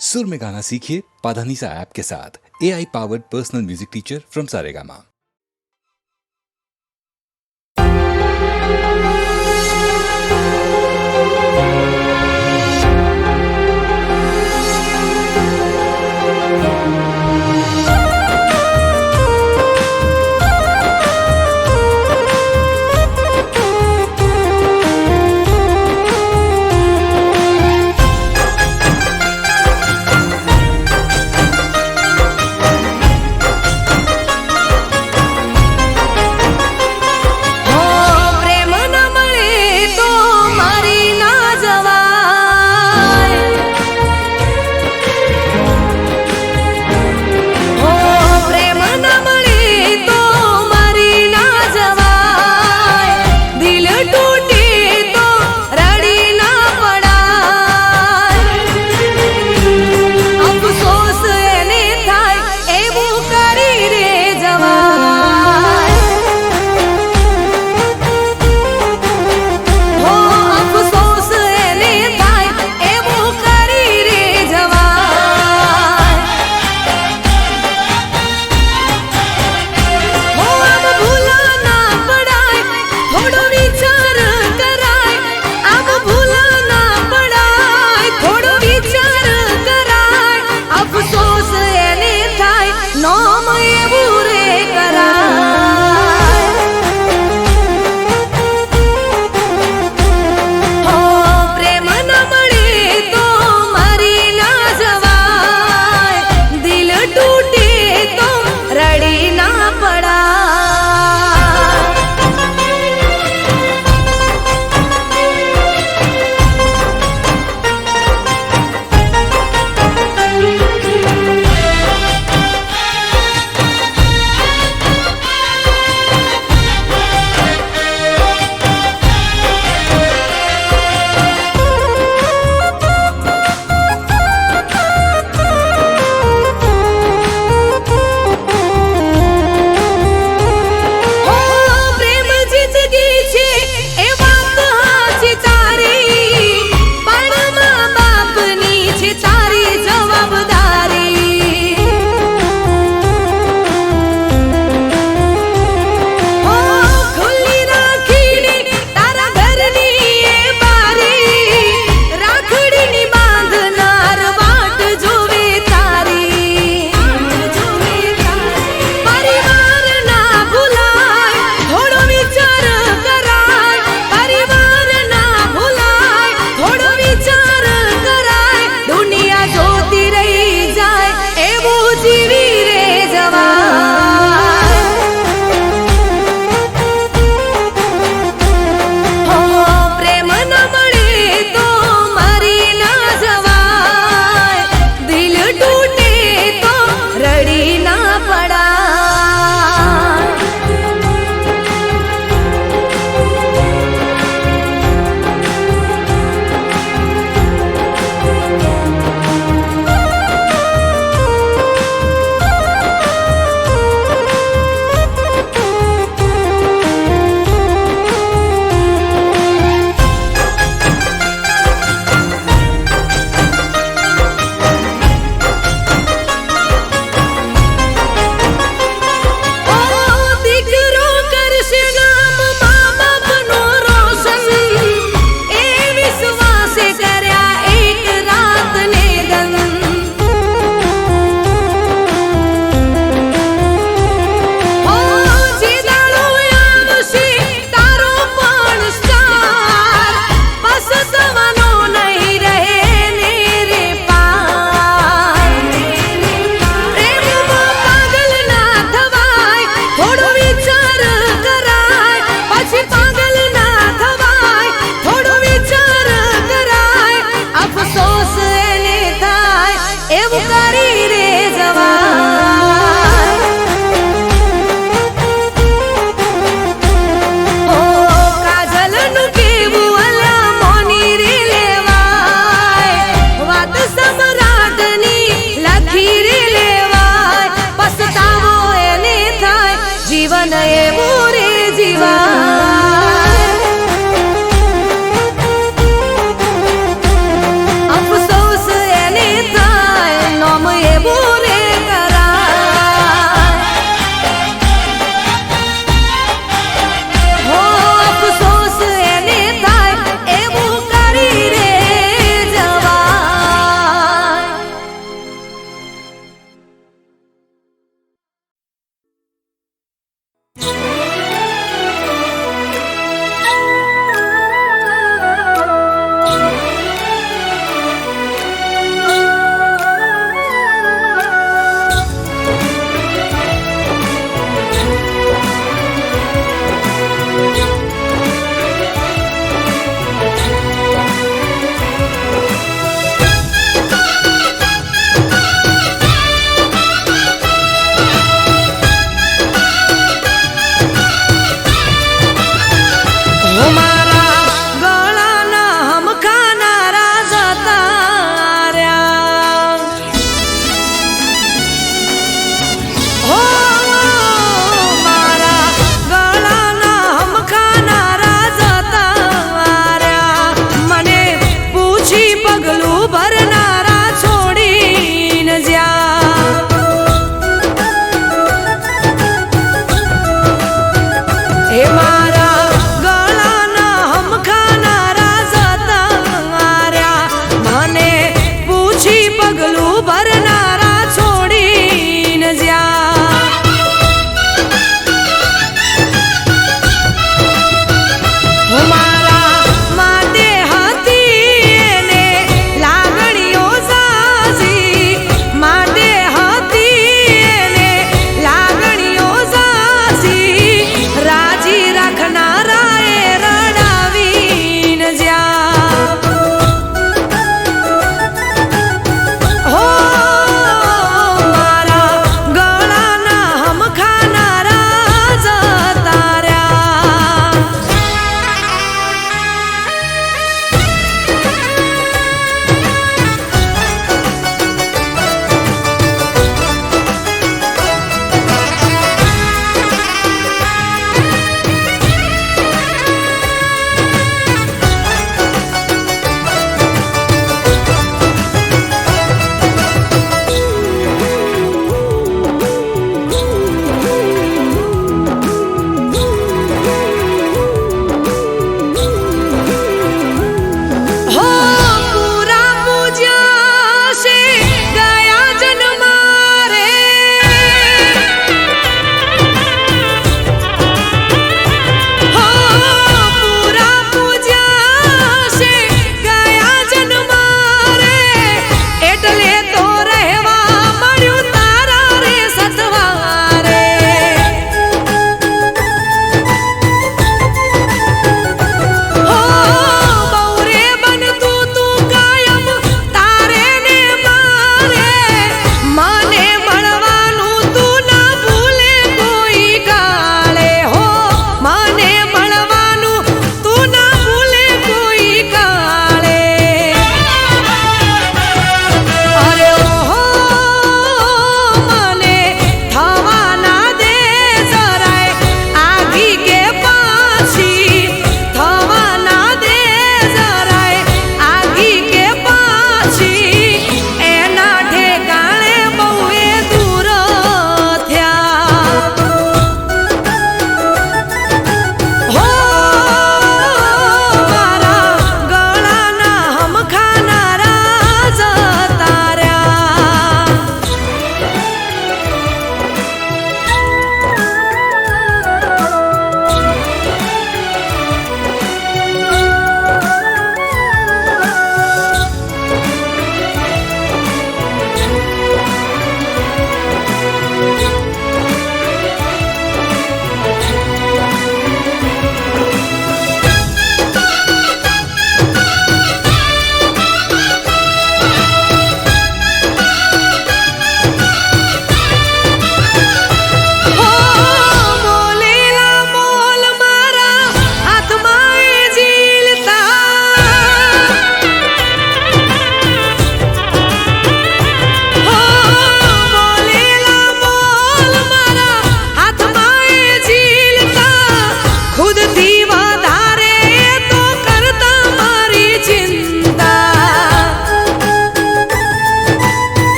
सुर में गाना सीखिए पाधानीसा ऐप के साथ। AI powered personal music teacher from Saregama. जीवन એવું રે જીવા અફસોસ એને થાય પગલું ભરનારા છોડીને જ્યાં હું મારા માટે હતી એને લાગણીઓ ઝાઝી, માટે હતી એને લાગણીઓ ઝાઝી, રાજી રાખનારાએ રડાવીને જ્યાં હો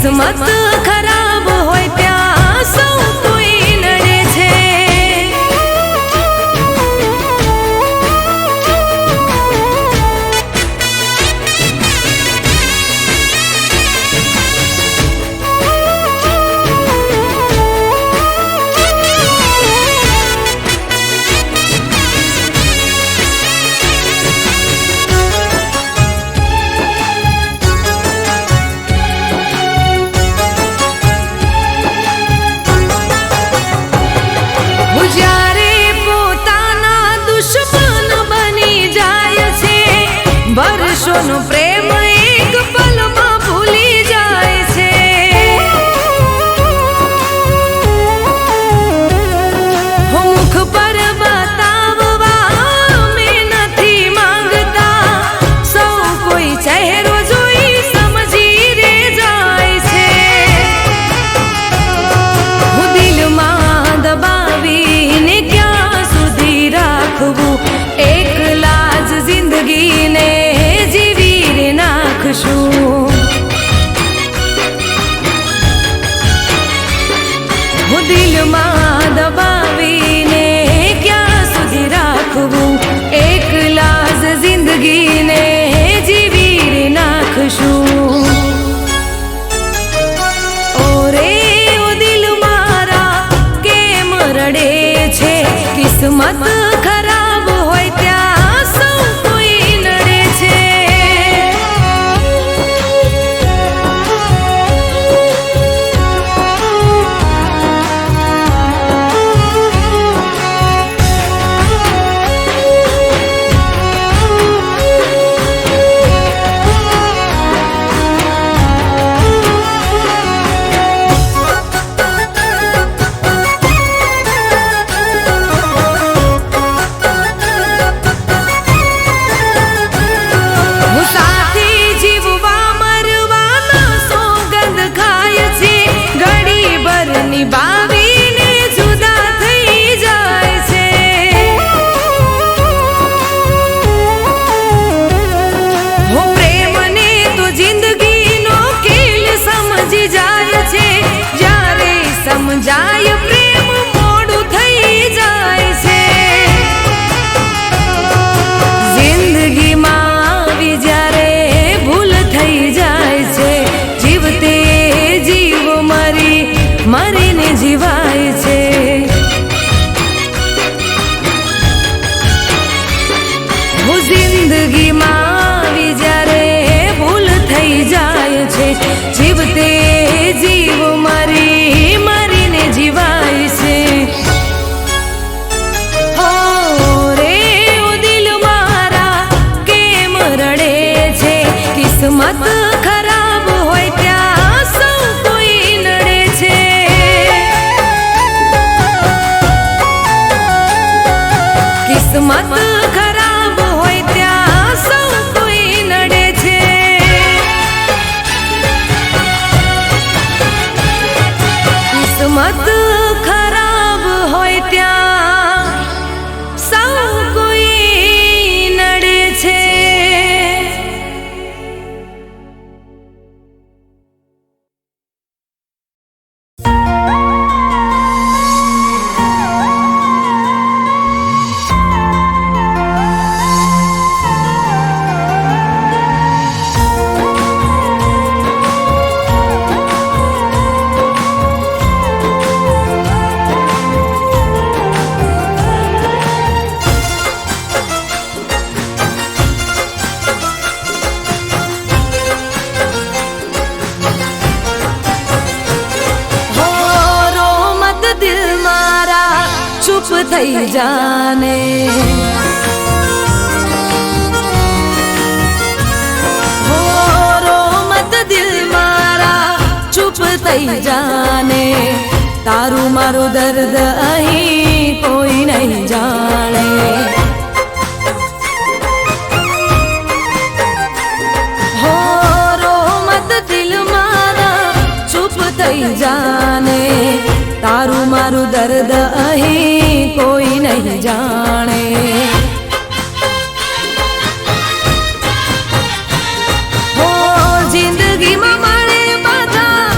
કિસ્મત ખરાબ હોય ત્યાં સૌ કોઈ નડે છે. જ્યારે પોતાના દુશ્મન બની જાય છે, વર્ષોનો પ્રેમ એક પલમાં ભૂલી જાય છે. મુખ પર બતાવવા મેં નથી માંગતા, સૌ કોઈ ચહેરો જોઈ સમજી રે જાય છે. હું દિલમાં દબાવીને ક્યાં સુધી રાખવું, એકલા જ જિંદગીને જીવી રે નાખશું. હું દિલમાં દબાવીને ક્યાં સુધી રાખવું, એકલા જ જિંદગીને જીવી રે નાખશું. ઓરે ઓ દિલ મારા કેમ રડે છે, કિસ્મત ખરાબ હોય ત્યાં સૌ કોઈ નડે છે. હું સાથી જીવવા મરવાના સોગંદ ખાય છે, ઘડી ભર નિભાવીને જુદા થઈ જાય છે. હું પ્રેમને તો જિંદગીનો ખેલ સમજી જાય છે, જ્યારે સમજાય પ્રેમ મોડું થઈ જાય છે. જિંદગીમાં આવી જ્યારે ભૂલ થઈ જાય છે, જીવતે જીવ મરીને જીવાય છે. હું જિંદગીમાં આવી જ્યારે ભૂલ થઈ જાય છે, જીવતે જીવ મરીને જીવાય છે. ઓ રે ઓ દિલ મારા કેમ રડે છે, કિસ્મત ખરાબ હોય ત્યાં સૌ કોઈ નડે છે. કિસ્મત ખરાબ હોય ત્યાં સૌ કોઈ નડે છે. કિસ્મત ખરાબ હોય ત્યાં સૌ કોઈ નડે છે. चुप થઈ જાને, હો રો મત દિલ મારા ચુપ થઈ જાને, તારું મારું દર્દ અહીં કોઈ નહીં જાણે. હો રો મત દિલ મારા ચુપ થઈ જાને, તારું મારું દર્દ અહીં કોઈ નહીં જાણે. હો જિંદગીમાં મળે બધા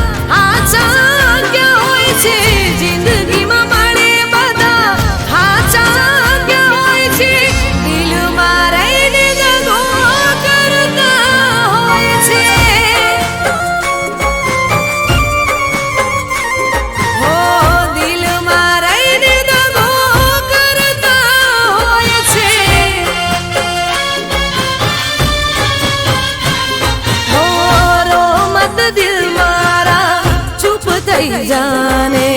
થઈ જાને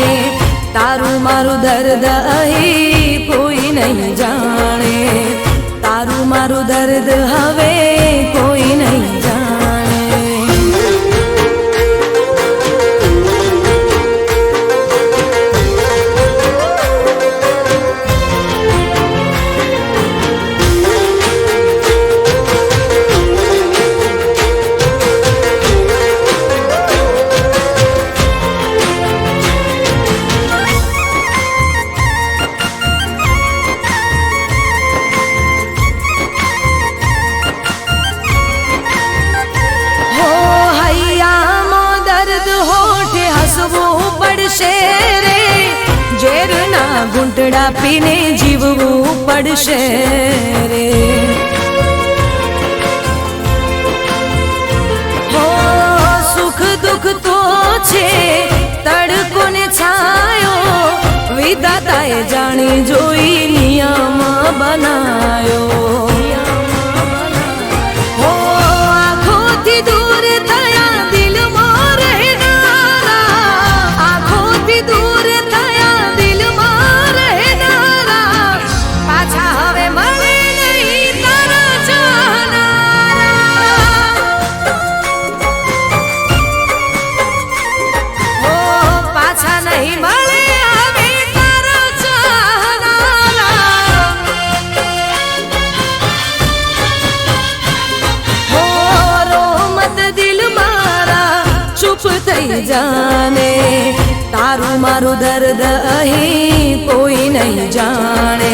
તારું મારું દર્દ અહીં કોઈ નહીં જાણે તારું મારું દર્દ હવે કોઈ નહીં જાણે ઝેરના ઘૂંટડા પીને જીવવું પડશે રે હો સુખ દુઃખ તો છે તડકો ને છાયો વિધાતાએ જાણી જોઈ નિયમ બનાયો હો આંખોથી દૂર થયા દિલમાં રહેનારા આંખોથી દૂર થઈ જાને તારું મારું દર્દ અહીં કોઈ નહીં જાણે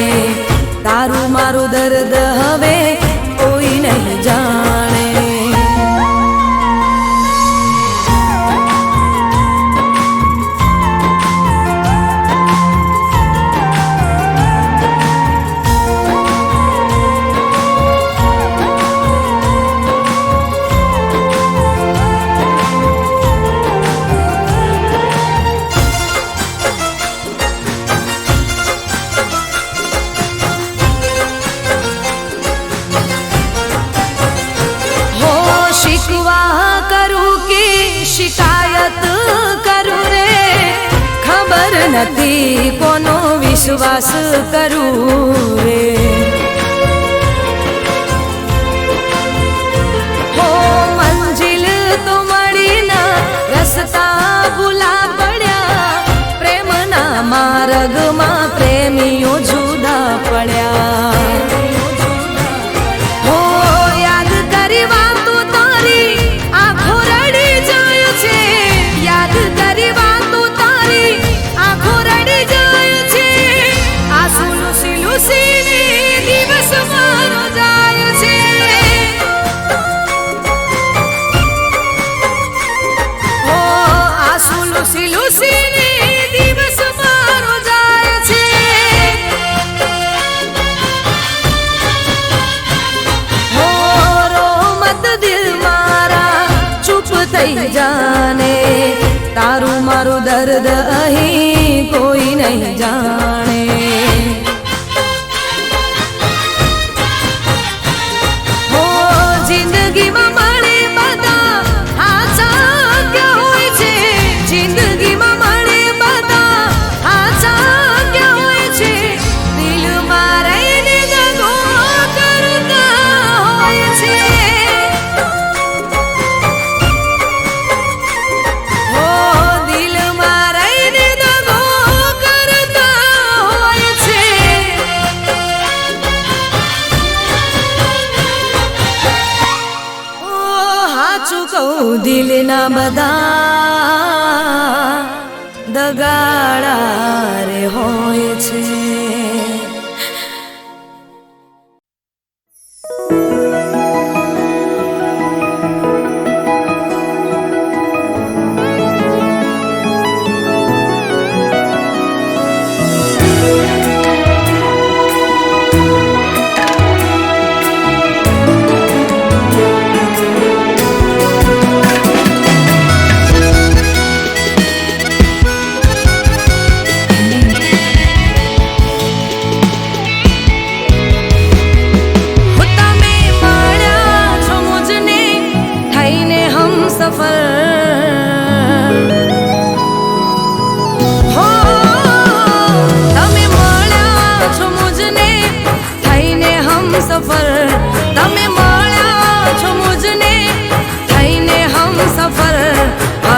તારું મારું દર્દ હવે કોઈ નહીં જાણે નથી કોનો વિશ્વાસ કરું રે હો મંજિલ તો મળી ના રસ્તા ભૂલા પડ્યા પ્રેમના માર્ગમાં પ્રેમીઓ જુદા પડ્યા હો યાદ કરી વાતો તારી આંખો રડી જાય છે યાદ કરી વાતો તારી આંખો રડી જાય છે આંસુ લૂસી લૂસીને દિવસ મારો જાય છે ઓ આંસુ લૂસી લૂસીને દિવસ મારો જાય છે હો રો મત દિલ મારા ચૂપ થઈ જાને તારું મારું દર્દ અહીં કોઈ નહીં જાણે હો જિંદગીમાં મળે બધા હાચા ક્યાં હોય છે જિંદગીમાં મળે બધા હાચા ક્યાં હોય છે દિલમાં રહીને દગો કરતા હોય છે દિલના બધા દગાડા રે હોય છે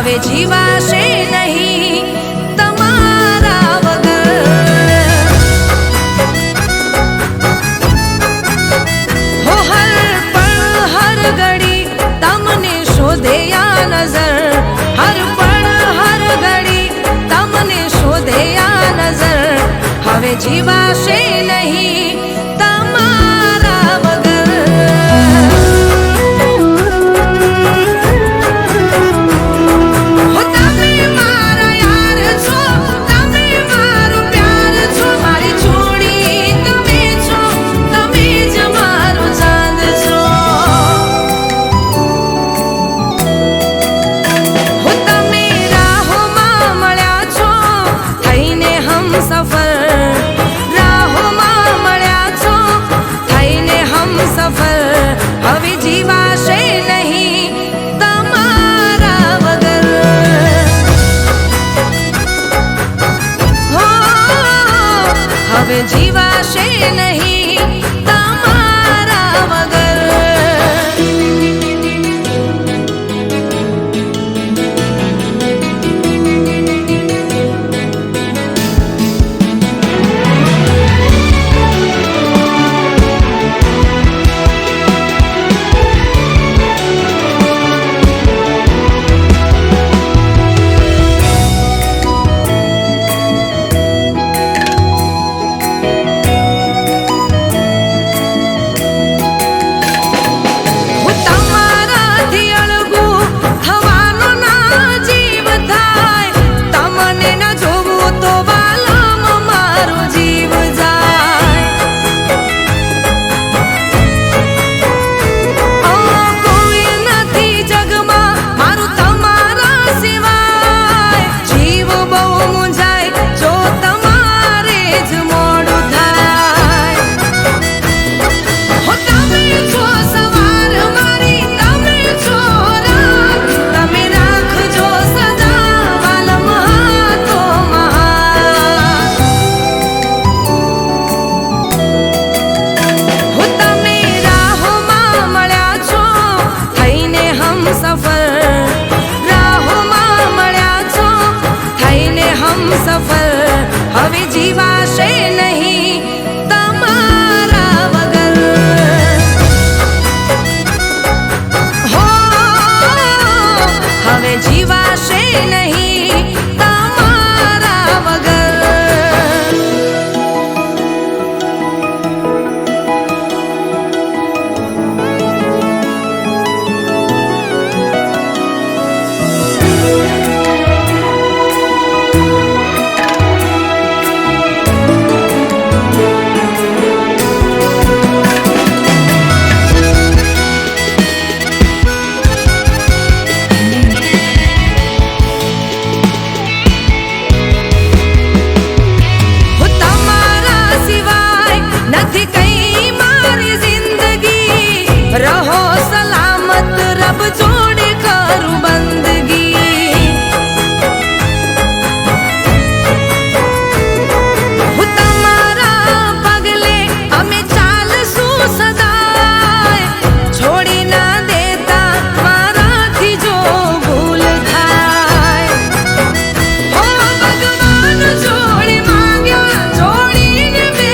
હવે જીવાશે નહીં તમારા વગર. હો હર પળ હર ઘડી તમને શોધે આ નજર, હર પળ હર ઘડી તમને શોધે આ નજર. હવે જીવાશે નહીં તમારા વગર. હો તમે મારા યાર છો, તમે મારો પ્યાર છો, મારી જોડી તમે છો, તમે જ મારો ચાંદ છો. હો તમે રાહોમાં મળ્યા છો થઈને હમસફર, રાહોમાં મળ્યા છો થઈને હમસફર. હવે જીવાશે નહીં તમારા વગર. હો હવે જીવાશે નહીં તમારા વગર. હું તમારાથી અળગું થવાનો ના જીવ થાય, તમને ન જોવું તો વાલમ મારો જીવ જાય. કોઈ નથી જગમાં મારું તમારા સિવાય, જીવ બહુ મૂંઝાય જો તમારે જ મોડું થાય. હો તમે છો સવાર મારી, તમે છો રાત, તમે રાખજો સદા વાલમ હાથોમાં હાથ. હો તમે રાહોમાં મળ્યા છો થઈને હમસફર, રાહોમાં મળ્યા છો થઈને હમસફર. હવે જીવાશે નહીં તમારા વગર. હો હવે જીવાશે નહીં તમારા વગર. હો તમારા સિવાય નથી કઈ મારી જિંદગી, રહો સલામત રબ જોડે કરું બંદગી. હો તમારા પગલે અમે ચાલશું સદાય, છોડી ના દેતા મારાથી જો ભૂલ થાય. હો ભગવાન જોડી માંગ્યા જોડીને બે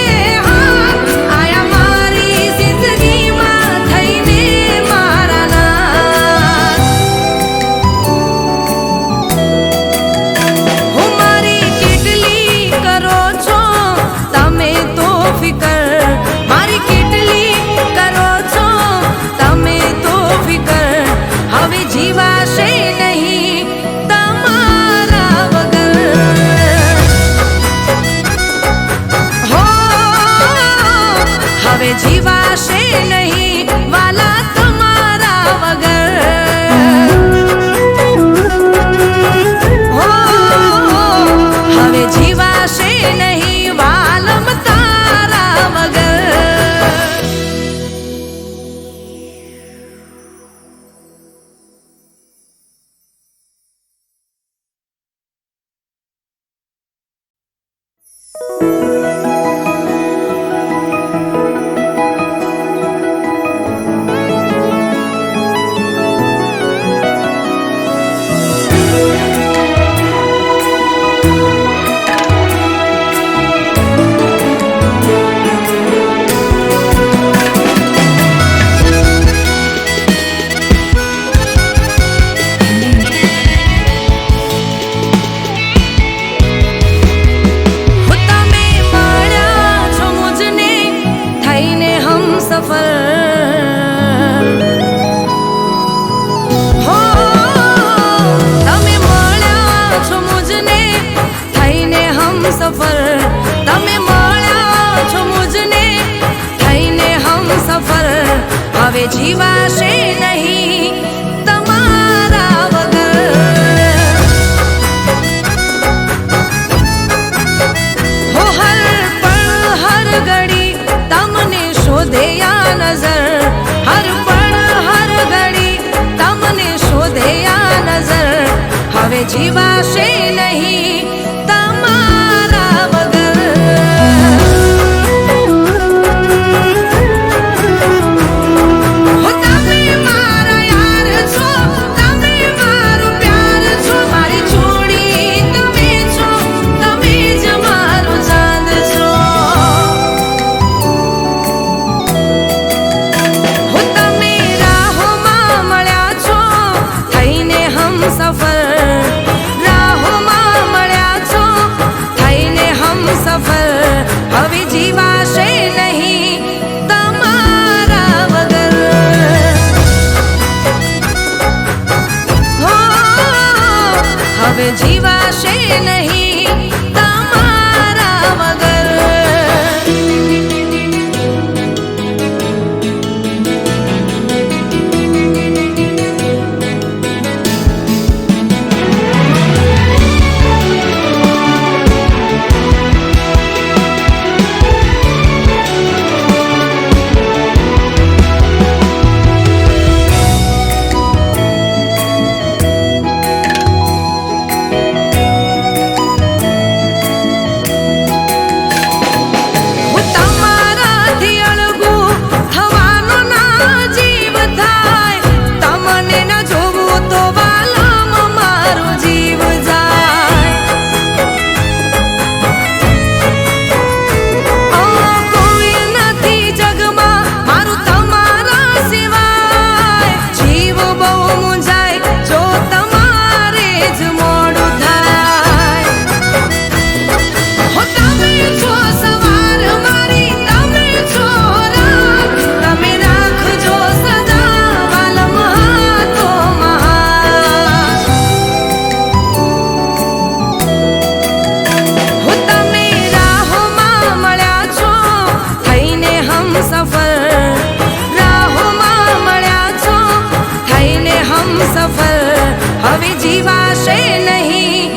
હાથ, આયા મારી જિંદગીમાં થઈને મારા નાથ. હો મારી કેટલી કરો છો તમે તો ફિકર, મારી કેટલી કરો છો તમે તો ફિકર. હવે જીવાશે નહીં તમારા વગર. હો હવે જીવાશે નહીં વાલા તમારા વગર. હો હવે જીવાશે નહીં વાલમ તારા વગર. હવે જીવાશે નહીં તમારા વગર. હો તમે મારા યાર છો, તમે મારો પ્યાર છો, મારી જોડી તમે છો, તમે જ મારો ચાંદ છો. હો તમે રાહોમાં મળ્યા છો થઈને હમસફર, રાહોમાં મળ્યા છો થઈને હમસફર. હવે જીવાશે નહીં તમારા વગર. હો હવે જીવાશે નહીં તમારા વગર. હું તમારાથી અળગું થવાનો ના જીવ થાય, તમને ન જોવું તો વાલમ મારો જીવ જાય. કોઈ નથી જગમાં મારું તમારા સિવાય, જીવ બહુ મૂંઝાય જો તમારે જ મોડું થાય. હો તમે છો સવાર મારી, તમે છો રાત, તમે રાખજો સદા વાલમ હાથોમાં. હો તમે રાહોમાં મળ્યા છો થઈને હમસફર, રાહોમાં મળ્યા છો થઈને હમસફર. હવે જીવાશે નહીં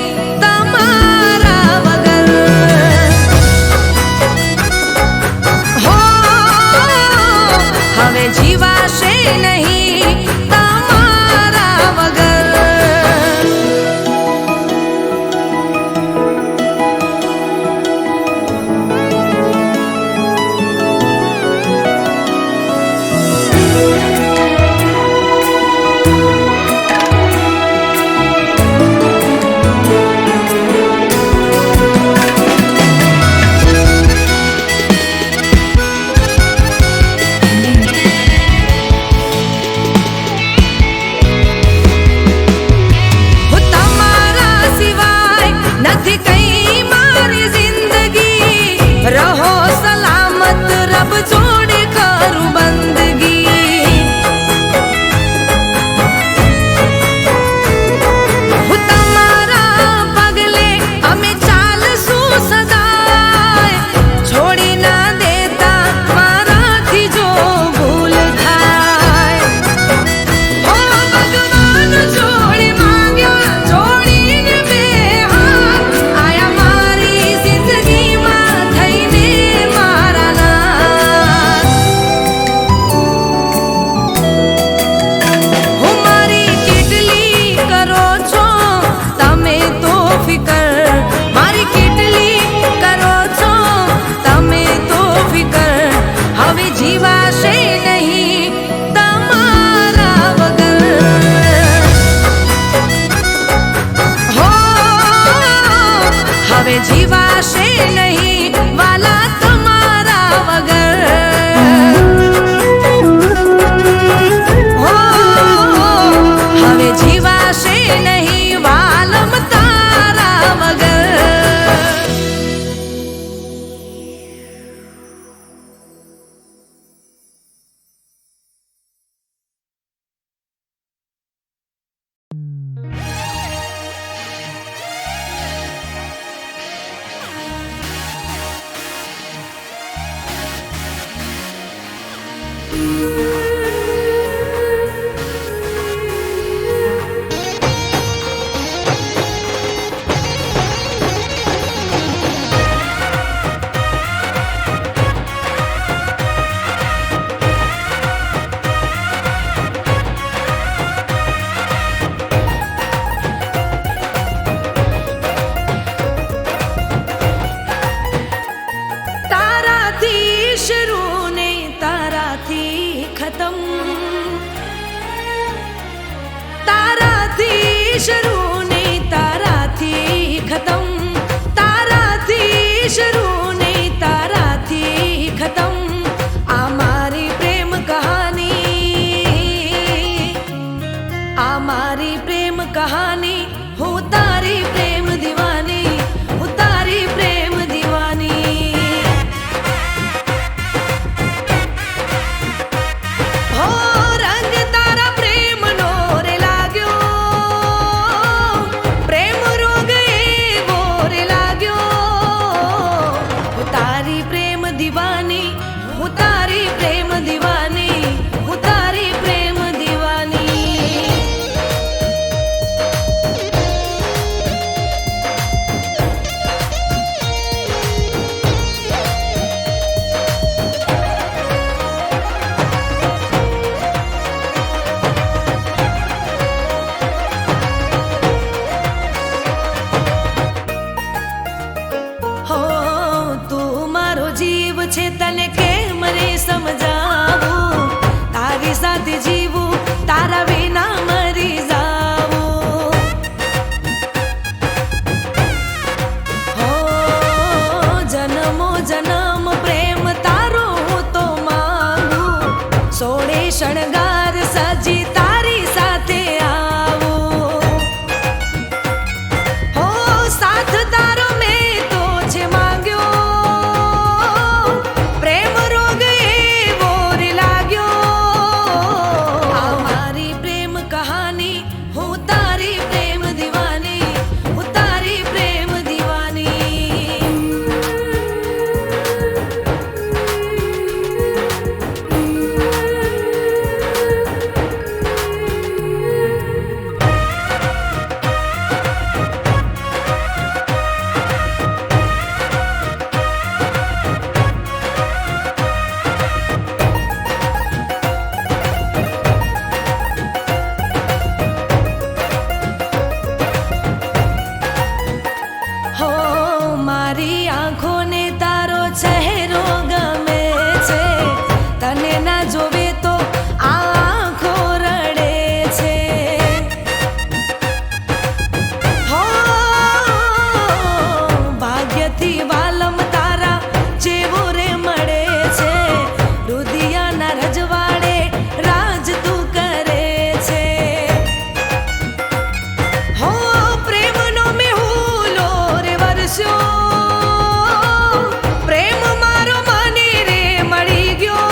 તમારા વગર. હો હવે જીવાશે નહીં તમારા વગર. હો તમારા સિવાય નથી કઈ મારી જિંદગી, રહો સલામત રબ જોડે કરું બંદગી. હો તમારા પગલે અમે ચાલશું સદાય, છોડી ના દેતા મારાથી જો ભૂલ થાય. હો ભગવાન જોડે માંગ્યા જોડીને બે હાથ, આયા મારી જિંદગીમાં થઈને મારા નાથ. હો મારી કેટલી કરો છો તમે તો ફિકર, મારી કેટલી કરો છો તમે તો ફિકર. હવે જીવાશે નહીં તમારા વગર. હો હવે જીવાશે નહીં વાલા તમારા વગર. હો હવે જીવાશે નહીં વાલમ તારા વગર. શણગાર સજી તારી સાથે આવો હો સાથ તારો મેં તો છે માંગ્યો પ્રેમ રોગ એવો રે લાગ્યો આ મારી પ્રેમ કહાની હું તારી પ્રેમ દીવાની હું તારી પ્રેમ દીવાની હો મારી આંખોને તારો ચહેરો ગમે છે તને ના જોવે તો આંખો રડે છે હો ભાગ્યથી વાલમ તારા જેવો રે મળે છે રુદિયાના રજવાડે રાજ તું કરે છે હો પ્રેમનો મેહુલો રે વરસ્યો પ્રેમ મારો મને રે મળી ગયો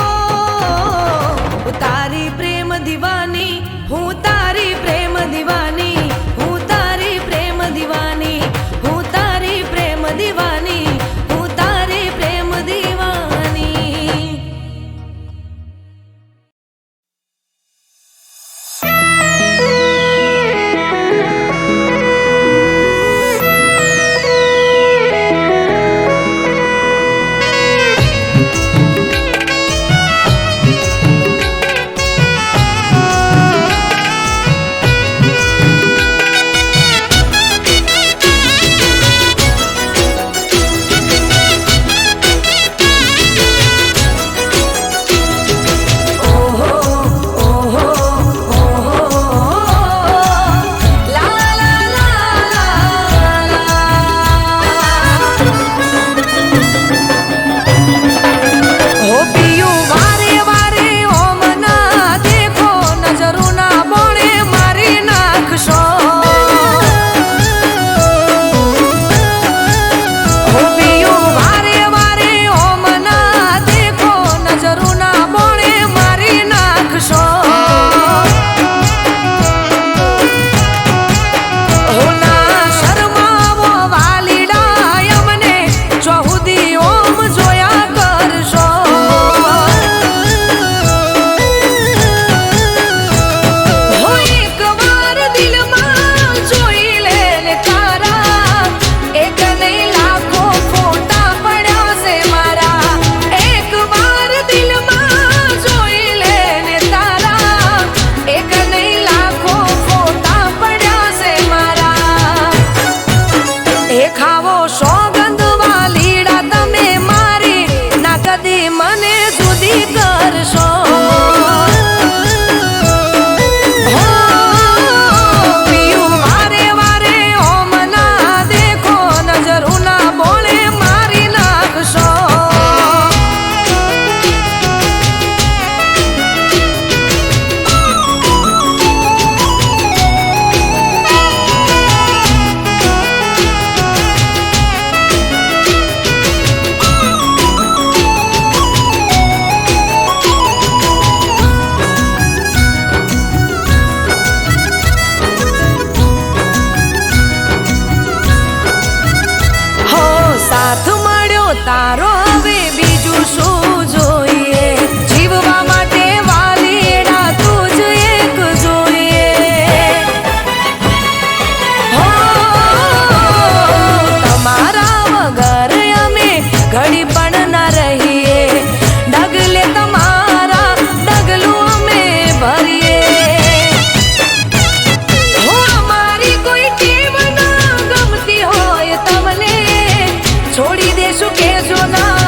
હું તારી પ્રેમ દીવાની હું તારી પ્રેમ દીવાની હું તારી પ્રેમ દીવાની હું તારી પ્રેમ દીવાની હું તારી પ્રેમ દીવાની હો પિયું વારે વારે ઓમના દેખો નજરોના બોણે મારી નાખશો હો પિયું વારે વારે ઓમના દેખો નજરોના બોણે મારી નાખશો હો ના શરમાવો વાલીડા અમને ચોહુદી ઓમ જોયા કરશો હો એકવાર દિલમાં જોઈ લે ને તારા એક નહીં લાખો ફોટા પડ્યા છે મારા એકવાર દિલમાં જોઈ લે ને તારા એક નહીં લાખો ફોટા પડ્યા છે મારા એ ખાવો સોગંદ વાલીડા તમે મારી ના કદી મને જુદી કરશો હો પિયું વારે વારે ઓમના દેખો નજરોના બોળે મારી નાખશો હો સાથ મળ્યો તારો હવે બીજું શું જોઈએ જીવવા માટે વાલીડા તું જ એક જોઈએ હો તમારા વગર અમે ઘડી પણ ના રહીએ ડગલે તમારા ડગલું અમે ભરીએ હો અમારી કોઈ ટેવ ના ગમતી હોય તમને છોડી દેશું કે જો ના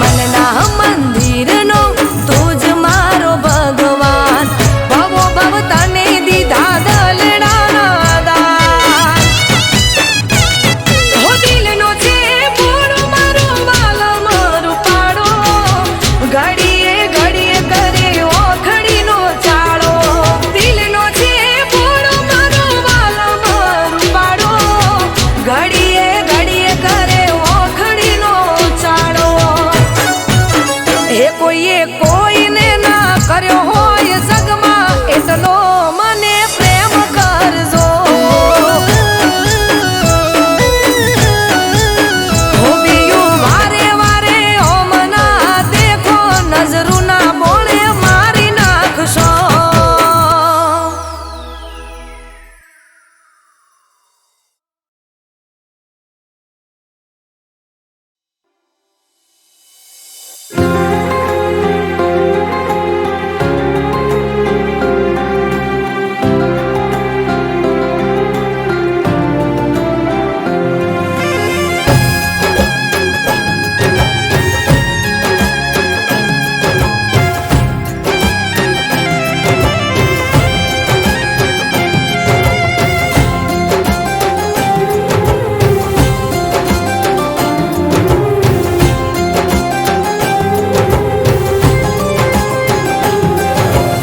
મનના મંદિરનો તું જ મારો ભગવાન, ભવો ભવ તને દીધા દલડાના દાન. હો દિલનો છે પૂરો મારો વાલો મારું પાડો, ઘડીએ ઘડીએ કરે ઓખડીનો ચાળો. દિલનો છે પૂરો મારો વાલો મારું પાડો, ઘડીએ ઘડીએ કરે ઓખડીનો ચાળો. એ કોઈએ કોઈને ના કર્યો હોય જગમાં, એટલો મને પ્રેમ કરજો. હોબિયું વારે વારે ઓમ ના દેખો, નજરું ના બોળે મારી નાખશો.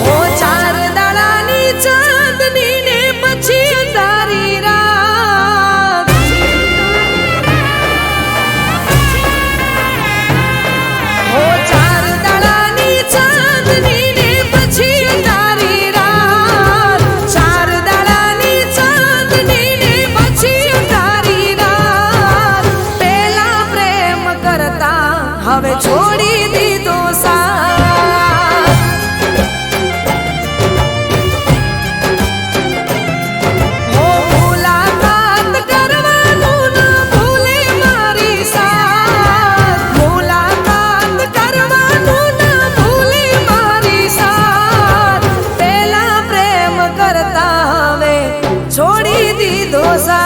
ઓ ચાર દાડાની ચાંદની ને પછી તારી રાત. ઓ ચાર દાડાની ચાંદની ને પછી તારી રાત. ચાર દાડાની ચાંદની ને પછી તારી રાત. પેલા પ્રેમ કરતા હવે છોડી દીધો સાથ. હો મુલાકાત કરવાનું ના ભૂલે મારી સાથ. મુલાકાત કરવાનું ના ભૂલે મારી સાથ. પેલા પ્રેમ કરતા હવે છોડી દીધો સાથ.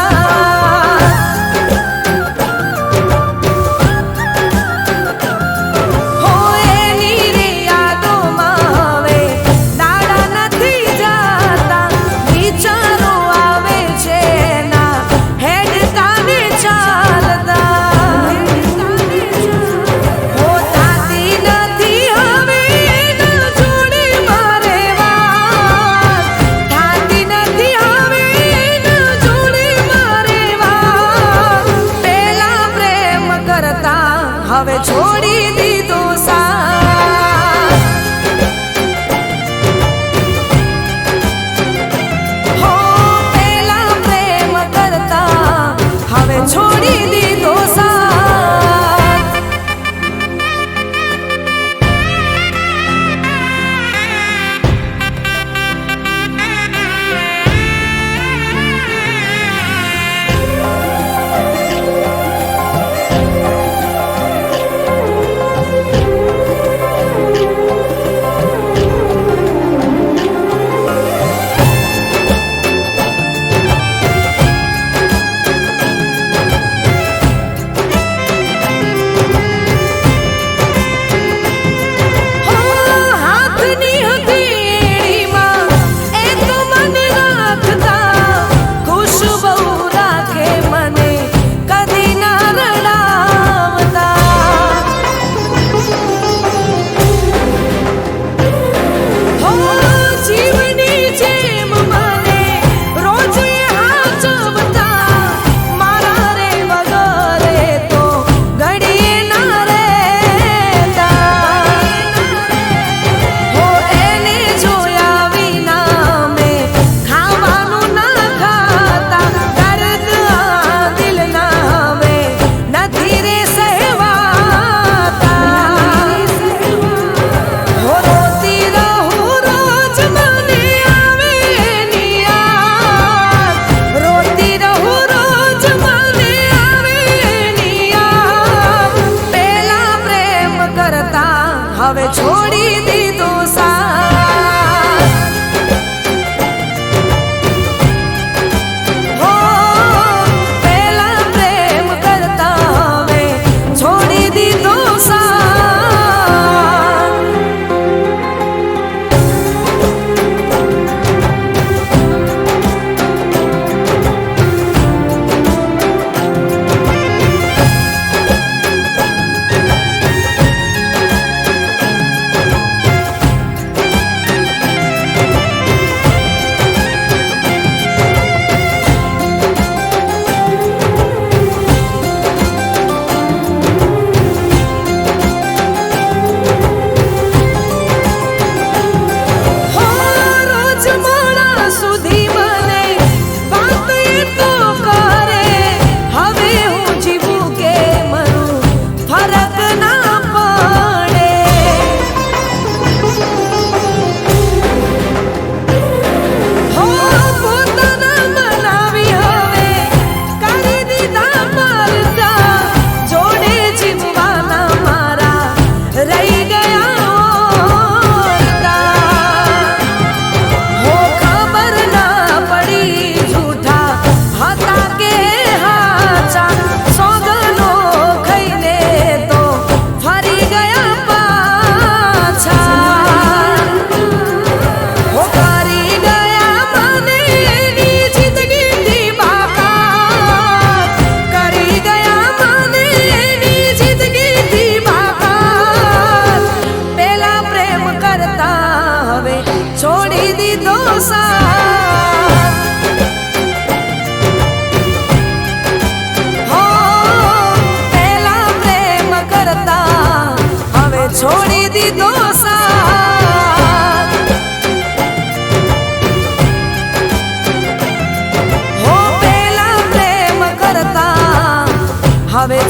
હો એની રે યાદોમાં હવે દાડા નથી જાતા, વિચારો આવે છે ના હેડતા ને ચાલતા. હો થાતી નથી હવે એના જોડે મારે વાત. થાતી નથી હવે એના જોડે મારે વાત. પેલા પ્રેમ કરતા હવે છોડી દીધો સાથ. હો પેલા પ્રેમ કરતા હવે છોડી દીધો સાથ.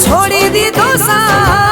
છોડી દીધો સા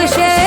છે